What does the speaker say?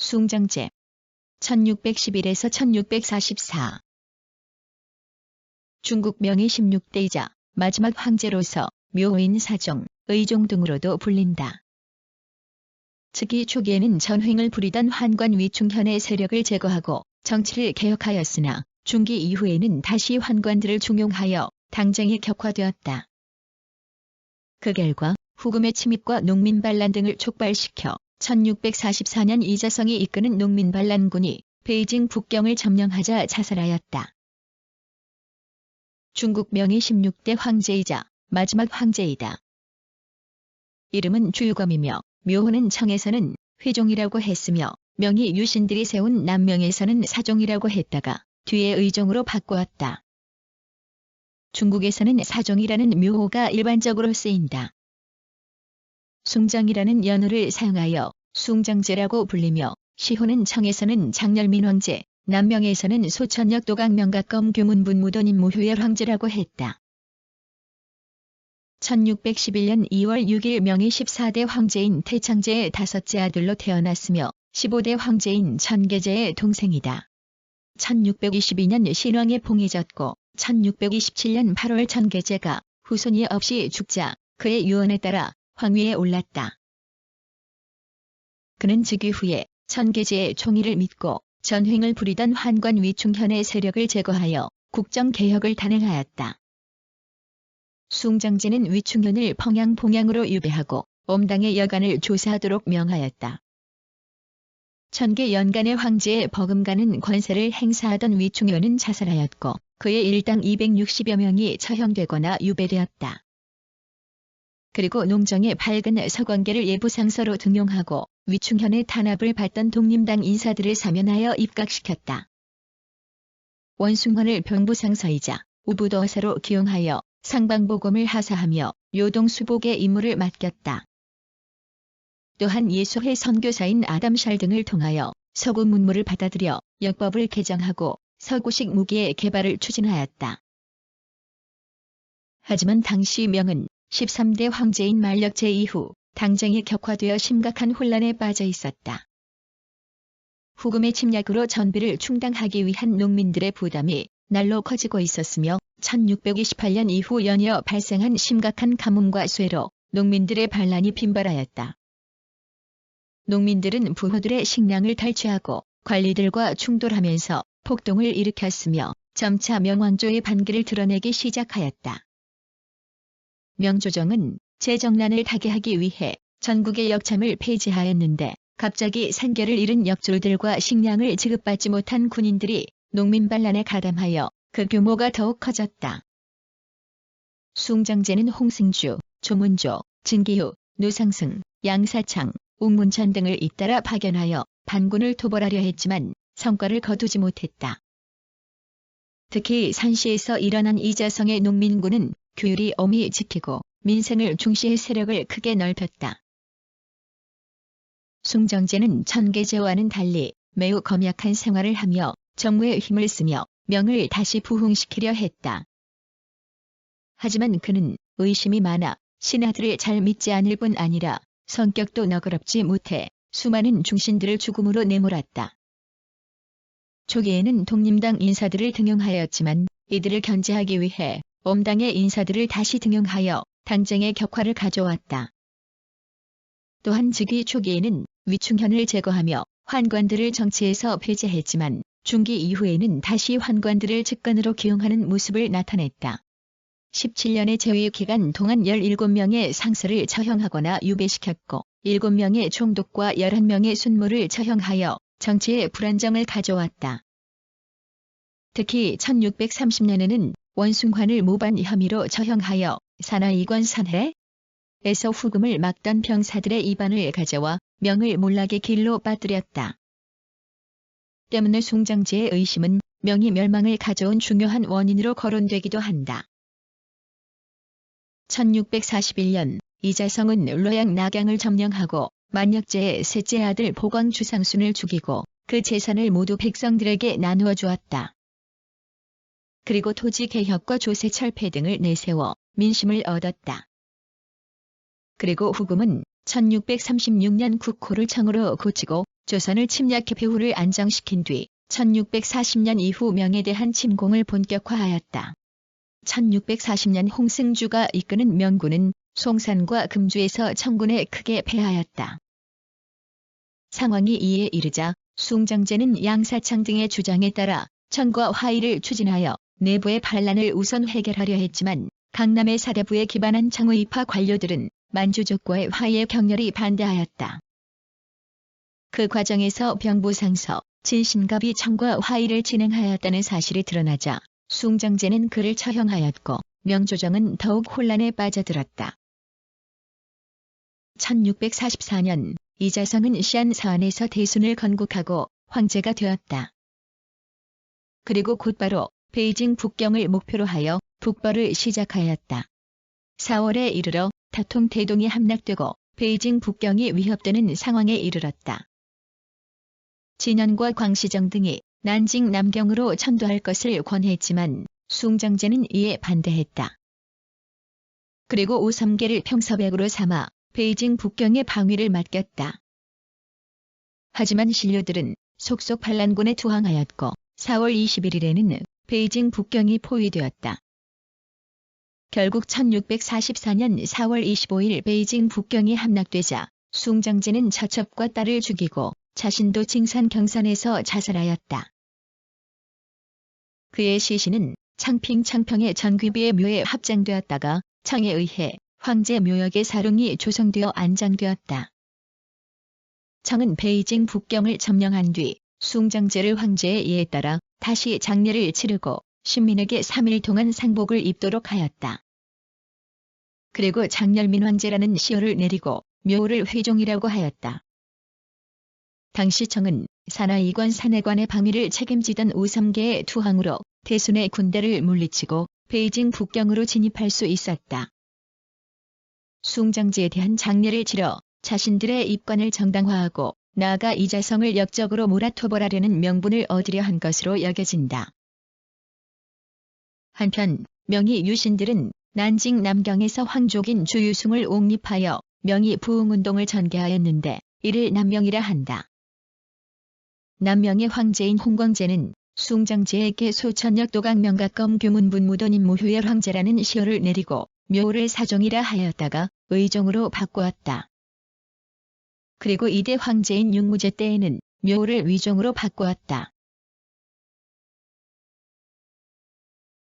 숭정제 1611에서 1644 중국 명의 16대이자 마지막 황제로서 묘인 사종, 의종 등으로도 불린다. 즉위 초기에는 전횡을 부리던 환관 위충현의 세력을 제거하고 정치를 개혁하였으나 중기 이후에는 다시 환관들을 중용하여 당쟁이 격화되었다. 그 결과 후금의 침입과 농민반란 등을 촉발시켜 1644년 이자성이 이끄는 농민반란군이 베이징 북경을 점령하자 자살하였다. 중국 명의 16대 황제이자 마지막 황제이다. 이름은 줄검이며 묘호는 청에서는 회종이라고 했으며 명의 유신들이 세운 남명에서는 사종이라고 했다가 뒤에 의종으로 바꾸었다. 중국에서는 사종이라는 묘호가 일반적으로 쓰인다. 숭정이라는 연호를 사용하여 숭정제라고 불리며 시호는 청에서는 장렬민왕제, 남명에서는 소천역 도강명각검 규문분무도님 무효열 황제라고 했다. 1611년 2월 6일 명의 14대 황제인 태창제의 5째 아들로 태어났으며 15대 황제인 천계제의 동생이다. 1622년 신왕에 봉해졌고 1627년 8월 천계제가 후손이 없이 죽자 그의 유언에 따라 황위에 올랐다. 그는 즉위 후에 천계제의 총의를 믿고 전횡을 부리던 환관 위충현의 세력을 제거하여 국정개혁을 단행하였다. 숭정제는 위충현을 평양 봉양으로 유배하고 엄당의 여간을 조사하도록 명하였다. 천계 연간의 황제의 버금가는 권세를 행사하던 위충현은 자살하였고 그의 일당 260여 명이 처형되거나 유배되었다. 그리고 농정의 밝은 서광계를 예부상서로 등용하고 위충현의 탄압을 받던 독림당 인사들을 사면하여 입각시켰다. 원숭헌을 병부상서이자 우부도사로 기용하여 상방보검을 하사하며 요동수복의 임무를 맡겼다. 또한 예수회 선교사인 아담샬 등을 통하여 서구 문물을 받아들여 역법을 개정하고 서구식 무기의 개발을 추진하였다. 하지만 당시 명은 13대 황제인 만력제 이후 당쟁이 격화되어 심각한 혼란에 빠져 있었다. 후금의 침략으로 전비를 충당하기 위한 농민들의 부담이 날로 커지고 있었으며 1628년 이후 연이어 발생한 심각한 가뭄과 쇠로 농민들의 반란이 빈발하였다. 농민들은 부호들의 식량을 탈취하고 관리들과 충돌하면서 폭동을 일으켰으며 점차 명왕조의 반기를 드러내기 시작하였다. 명조정은 재정난을 타개하기 위해 전국의 역참을 폐지하였는데 갑자기 생계를 잃은 역졸들과 식량을 지급받지 못한 군인들이 농민반란에 가담하여 그 규모가 더욱 커졌다. 숭정제는 홍승주, 조문조, 진기후, 노상승, 양사창, 웅문천 등을 잇따라 파견하여 반군을 토벌하려 했지만 성과를 거두지 못했다. 특히 산시에서 일어난 이자성의 농민군은 규율이 엄히 지키고 민생을 중시해 세력을 크게 넓혔다. 숭정제는 천계제와는 달리 매우 검약한 생활을 하며 정무에 힘을 쓰며 명을 다시 부흥시키려 했다. 하지만 그는 의심이 많아 신하들을 잘 믿지 않을 뿐 아니라 성격도 너그럽지 못해 수많은 중신들을 죽음으로 내몰았다. 초기에는 독림당 인사들을 등용하였지만 이들을 견제하기 위해 엄당의 인사들을 다시 등용하여 당쟁의 격화를 가져왔다. 또한 즉위 초기에는 위충현을 제거하며 환관들을 정치에서 폐지했지만 중기 이후에는 다시 환관들을 직관으로 기용하는 모습을 나타냈다. 17년의 재위 기간 동안 17명의 상서를 처형하거나 유배시켰고 7명의 총독과 11명의 순모를 처형하여 정치의 불안정을 가져왔다. 특히 1630년에는 원숭환을 모반 혐의로 처형하여 산하이관 산해에서 후금을 막던 병사들의 이반을 가져와 명을 몰락의 길로 빠뜨렸다. 때문에 숭정제의 의심은 명의 멸망을 가져온 중요한 원인으로 거론되기도 한다. 1641년 이자성은 로양 낙양을 점령하고 만력제의 셋째 아들 보광주상순을 죽이고 그 재산을 모두 백성들에게 나누어 주었다. 그리고 토지 개혁과 조세 철폐 등을 내세워 민심을 얻었다. 그리고 후금은 1636년 국호를 청으로 고치고 조선을 침략해 배후를 안정시킨 뒤 1640년 이후 명에 대한 침공을 본격화하였다. 1640년 홍승주가 이끄는 명군은 송산과 금주에서 청군에 크게 패하였다. 상황이 이에 이르자 숭정제는 양사창 등의 주장에 따라 청과 화의를 추진하여 내부의 반란을 우선 해결하려 했지만 강남의 사대부에 기반한 청의파 관료들은 만주족과의 화의에 격렬히 반대하였다. 그 과정에서 병부상서 진신갑이 청과 화의를 진행하였다는 사실이 드러나자 숭정제는 그를 처형하였고 명조정은 더욱 혼란에 빠져들었다. 1644년 이자성은 시안사안에서 대순을 건국하고 황제가 되었다. 그리고 곧바로 베이징 북경을 목표로 하여 북벌을 시작하였다. 4월에 이르러 타통 대동이 함락되고 베이징 북경이 위협되는 상황에 이르렀다. 진현과 광시정 등이 난징 남경으로 천도할 것을 권했지만 숭정제는 이에 반대했다. 그리고 오삼계를 평서백으로 삼아 베이징 북경의 방위를 맡겼다. 하지만 신료들은 속속 반란군에 투항하였고 4월 21일에는 베이징 북경이 포위되었다. 결국 1644년 4월 25일 베이징 북경이 함락되자 숭정제는 처첩과 딸을 죽이고 자신도 징산 경산에서 자살하였다. 그의 시신은 창평의 전귀비의 묘에 합장되었다가 청에 의해 황제 묘역의 사릉이 조성되어 안장되었다. 청은 베이징 북경을 점령한 뒤 숭정제를 황제의 예에 따라 다시 장례를 치르고 신민에게 3일 동안 상복을 입도록 하였다. 그리고 장렬민 황제라는 시호를 내리고 묘를 회종이라고 하였다. 당시 청은 산하이관 산해관의 방위를 책임지던 오삼계의 투항으로 대순의 군대를 물리치고 베이징 북경으로 진입할 수 있었다. 숭정제에 대한 장례를 치러 자신들의 입관을 정당화하고 나아가 이자성을 역적으로 몰아토벌하려는 명분을 얻으려 한 것으로 여겨진다. 한편 명의 유신들은 난징 남경에서 황족인 주유승을 옹립하여 명의 부흥운동을 전개하였는데 이를 남명이라 한다. 남명의 황제인 홍광제는 숭정제에게 소천역 도강명각검 규문분무돈 임무효열 황제라는 시호를 내리고 묘를 사종이라 하였다가 의종으로 바꾸었다. 그리고 이대 황제인 육무제 때에는 묘를 위종으로 바꾸었다.